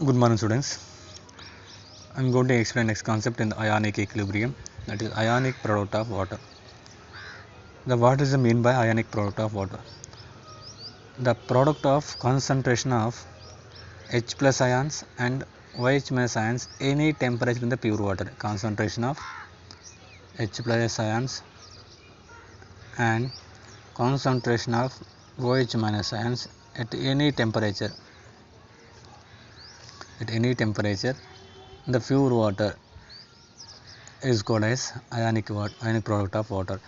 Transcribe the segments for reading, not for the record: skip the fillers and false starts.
Good morning, students. I'm going to explain next concept in the ionic equilibrium, that is ionic product of water. What is the mean by ionic product of water? The product of concentration of H plus ions and OH minus ions any temperature in the pure water. Concentration of H plus ions and concentration of OH minus ions at any temperature. At any temperature, the pure water is called as ionic product of water.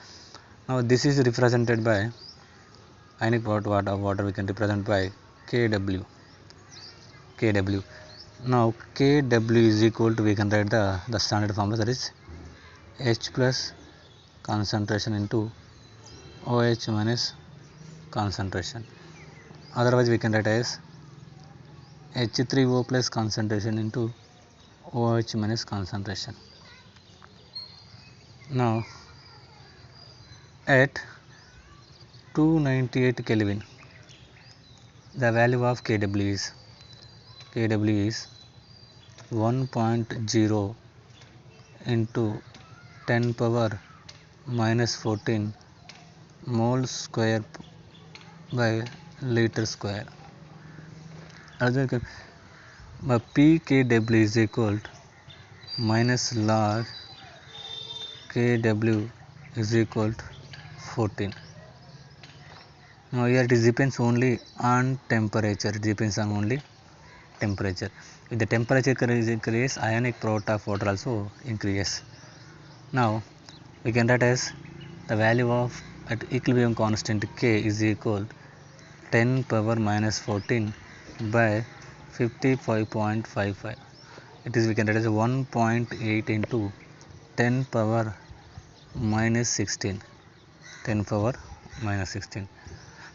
Now this is represented by ionic product of water. We can represent by Kw. Now Kw is equal to, we can write the standard formula, that is H plus concentration into OH minus concentration. Otherwise we can write as H3O plus concentration into OH minus concentration. Now at 298 Kelvin, the value of Kw is 1.0 into 10 power minus 14 mole square by liter square. pKw is equal to minus log Kw is equal to 14. Now here it depends only on temperature. It depends on only temperature. If the temperature increases, ionic product of water also increases. Now we can write as the value of at equilibrium constant K is equal to 10 power minus 14 by 55.55. It is, we can write as 1.8 into 10 power minus 16. 10 power minus 16.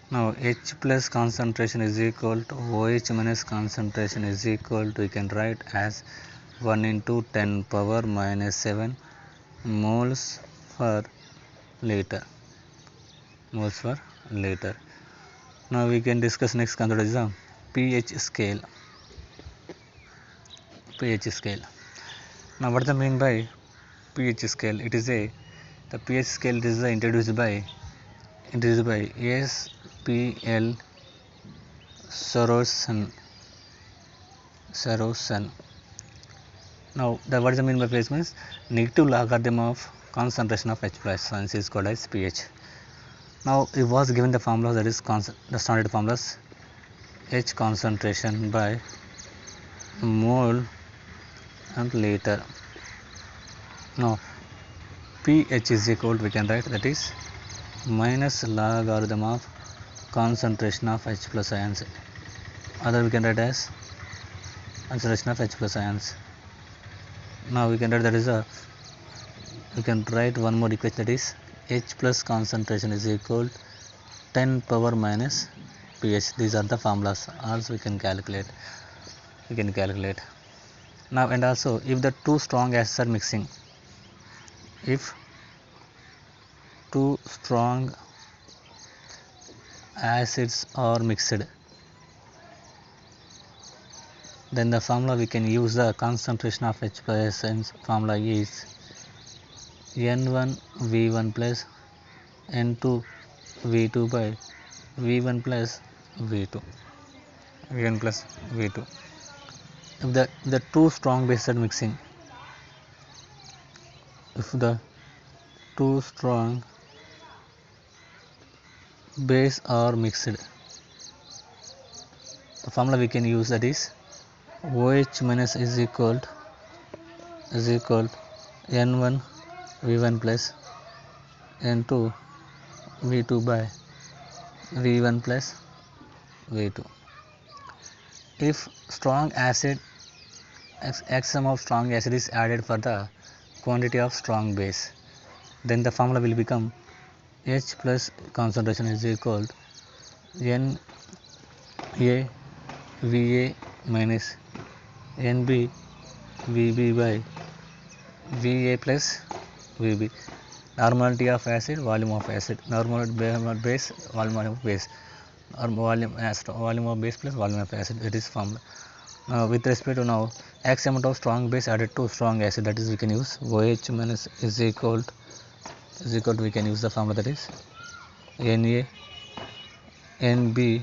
Now H plus concentration is equal to OH minus concentration is equal to, we can write as 1 into 10 power minus 7 moles per liter. Now we can discuss next concept is the pH scale. Now what does it mean by pH scale? It is the pH scale is introduced by S.P.L. Sorosan. Now what does it mean by pH? Means negative logarithm of concentration of H plus ions is called as pH. Now it was given the formula, that is the standard formulas, H concentration by mole and liter. Now pH is equal to, we can write, that is minus logarithm of concentration of H plus ions. Other we can write as concentration of H plus ions. Now we can write, that is we can write one more equation, that is H plus concentration is equal to 10 power minus pH. These are the formulas. Also we can calculate. Now and also, if the two strong acids are mixing, if two strong acids are mixed, then the formula we can use, the concentration of H plus ions formula is N1V1 plus N2V2 by V1 plus V2. If the two strong bases are mixing, if the two strong bases are mixed, the formula we can use, that is OH minus is equal to N1 V1 plus N2 V2 by V1 plus V2. If strong acid, X sum of strong acid is added for the quantity of strong base, then the formula will become H plus concentration is equal to Na Va minus Nb Vb by Va plus Vb. Normality of acid, volume of acid. Normal base, volume of base. Or volume of base plus volume of acid. That is formula. Now with respect to now x amount of strong base added to strong acid, that is we can use OH minus is equal to we can use the formula that is Na Nb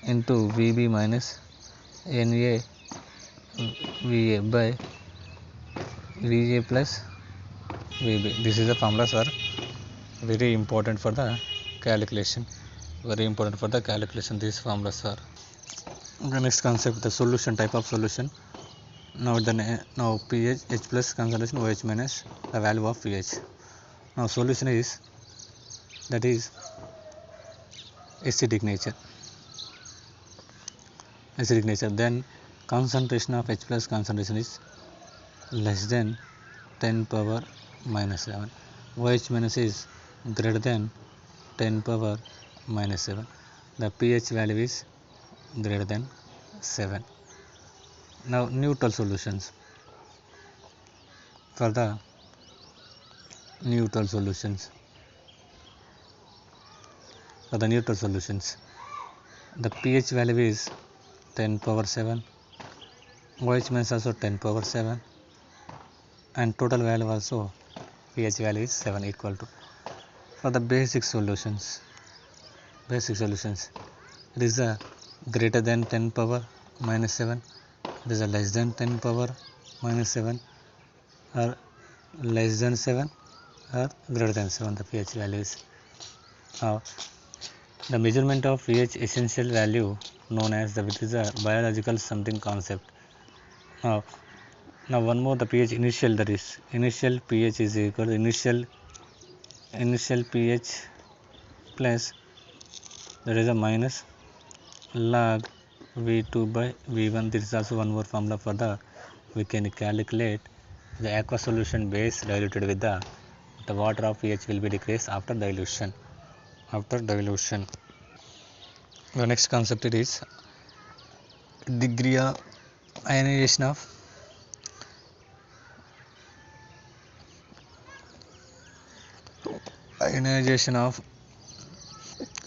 into Vb minus Na Va by Vj plus Vb. This is the formula, sir. Very important for the calculation. These formulas are. The next concept, the solution, type of solution. Now pH H plus concentration, OH minus the value of pH. Now solution is, that is acidic nature. Then concentration of H plus concentration is less than 10 power minus 7. OH minus is greater than 10 power minus 7. The pH value is greater than 7. Now neutral solutions. For the neutral solutions, the pH value is 10 power 7, OH minus also 10 power 7, and total value also pH value is 7 equal to. For the basic solutions, it is a greater than 10 power minus 7, it is a less than 10 power minus 7, or less than 7 or greater than 7 the pH values. Now the measurement of pH essential value known as which is a biological something concept. Now one more, the pH initial, that is initial pH is equal to initial pH plus, that is a minus log V2 by V1. This is also one more formula for the we can calculate the aqueous solution base diluted with the water of pH will be decreased after dilution. The next concept it is degree of ionization of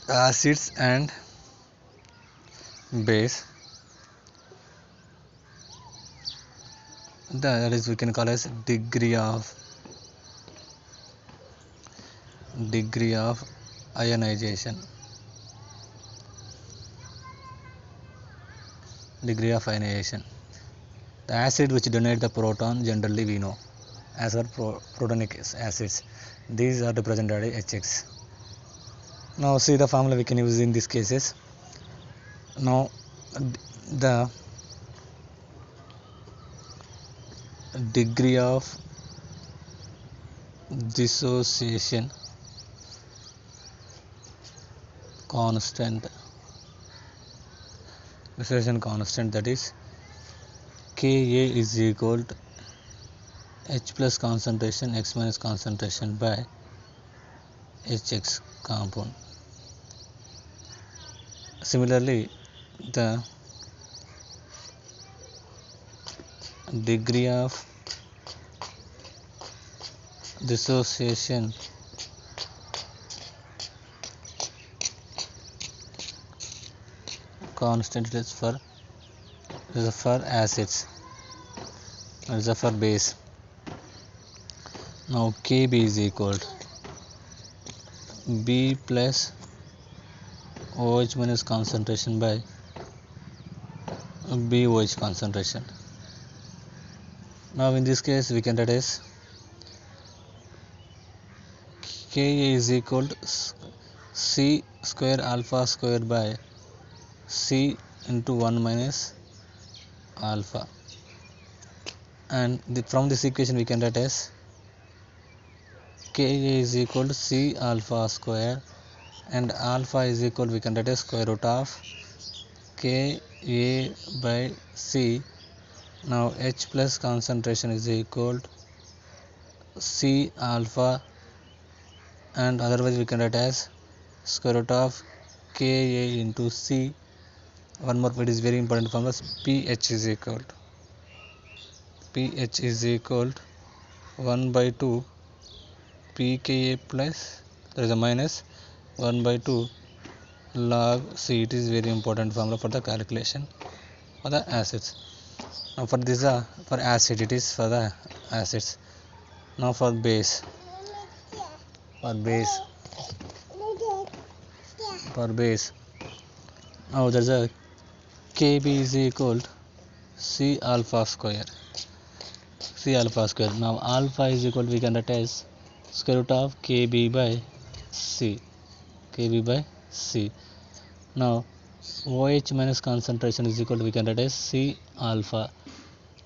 acids and base. That is we can call as degree of ionization. The acid which donate the proton generally we know as our protonic acids. These are represented by HX. Now see the formula we can use in these cases. Now the degree of dissociation constant, that is Ka is equal to H plus concentration X minus concentration by HX compound. Similarly, the degree of dissociation constant is for acids, is for base. Now Kb is equal to B plus OH minus concentration by BOH concentration. Now in this case we can write as Ka is equal to C square alpha square by C into 1 minus alpha, and from this equation we can write as Ka is equal to C alpha square, and alpha is equal, we can write as square root of Ka by C. Now H plus concentration is equal to C alpha, and otherwise we can write as square root of Ka into C. One more, it is very important formula, pH is equal to 1 by 2 pKa plus, there is a minus 1 by 2 log C. It is very important formula for the calculation. for the acids. Now for this for acid it is for the acids. Now for base, for base, for base. Now there's a Kb is equal to C alpha square. C alpha square. Now alpha is equal to, we can write as square root of Kb by C. Kb by C. Now OH minus concentration is equal to, we can write as C alpha.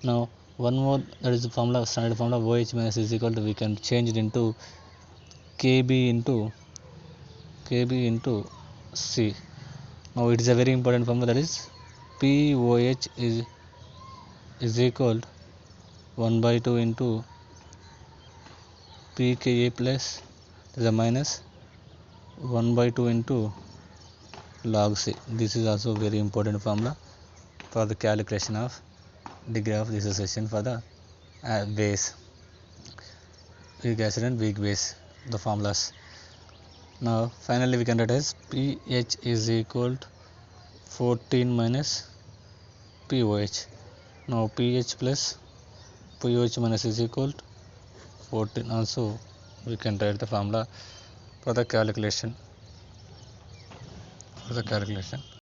Now one more, that is the formula, standard formula. OH minus is equal to, we can change it into Kb into C. Now it is a very important formula, that is POH is equal to 1 by 2 into pKa plus, there is a minus 1 by 2 into log C. This is also very important formula for the calculation of degree of dissociation for the base, weak acid and weak base, the formulas. Now finally we can write as pH is equal to 14 minus POH. Now pH plus POH minus is equal to 14. Also we can write the formula for the calculation.